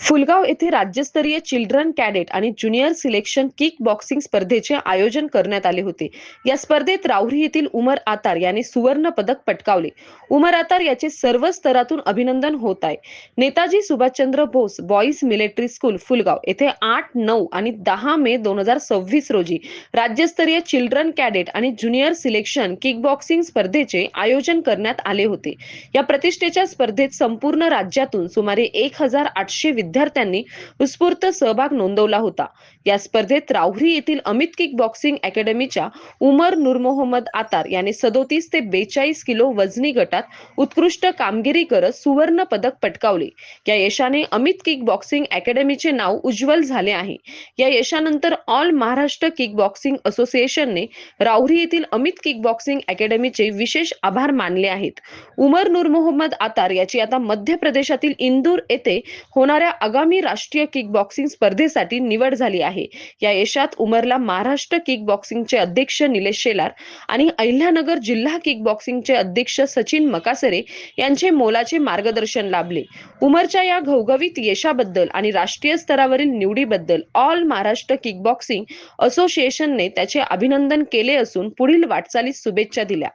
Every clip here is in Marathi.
फुलगाव येथे राज्यस्तरीय चिल्ड्रन कॅडेट आणि ज्युनियर सिलेक्शन किक बॉक्सिंग स्पर्धेचे आयोजन करण्यात आले होते. या स्पर्धेत राहुरी येथील उमर आतार याने सुवर्ण पदक पटकावले. उमर आतार याचे सर्व स्तरातून अभिनंदन होत आहे. Netaji Subhashchandra Bose boys military school Phulgaon येथे 8, 9 आणि 10 मे 2026 रोजी राज्यस्तरीय चिल्ड्रन कॅडेट आणि ज्युनियर सिलेक्शन किक बॉक्सिंग स्पर्धेचे आयोजन करण्यात आले होते. या प्रतिष्ठेच्या स्पर्धेत संपूर्ण राज्यातून सुमारे 1800 विद्यार्थ्यांनी उत्स्फूर्त सहभाग नोंदवला होता. या स्पर्धेत राहुरी येथील अमित किक बॉक्सिंग अकॅडमीच्या उमर नूर मोहम्मद आतार याने 37 ते 42 किलो वजनी गटात उत्कृष्ट कामगिरी करत सुवर्ण पदक पटकावले. या यशाने अमित किक बॉक्सिंग अकॅडमीचे नाव उज्ज्वल झाले आहे. या यशानंतर ऑल महाराष्ट्र किक बॉक्सिंग असोसिएशनने राहुरी येथील अमित किक बॉक्सिंग अकॅडमीचे विशेष आभार मानले आहेत. उमर नूर मोहम्मद आतार याची आता मध्य प्रदेशातील इंदूर येथे होणाऱ्या आगामी राष्ट्रीय किक बॉक्सिंग स्पर्धेसाठी निवड झाली आहे. या यशात उमरला महाराष्ट्र किक बॉक्सिंगचे अध्यक्ष निलेश शेलार आणि अहिल्यानगर जिल्हा किक बॉक्सिंगचे अध्यक्ष सचिन मकासरे यांचे मोलाचे मार्गदर्शन लाभले. उमरच्या या घवघवीत यशाबद्दल आणि राष्ट्रीय स्तरावरील निवडीबद्दल ऑल महाराष्ट्र किक बॉक्सिंग असोसिएशनने त्याचे अभिनंदन केले असून पुढील वाटचालीस शुभेच्छा दिल्या.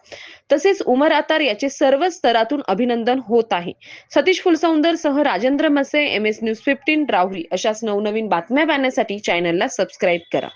तसेच उमर आतार याचे सर्व स्तरातून अभिनंदन होत आहे. सतीश फुलसौंदर सह राजेंद्र मसे, MS न्यूज 15 राहुरी अशाच नवनवीन बातम्या पाहण्यासाठी चॅनलला सबस्क्राईब करा.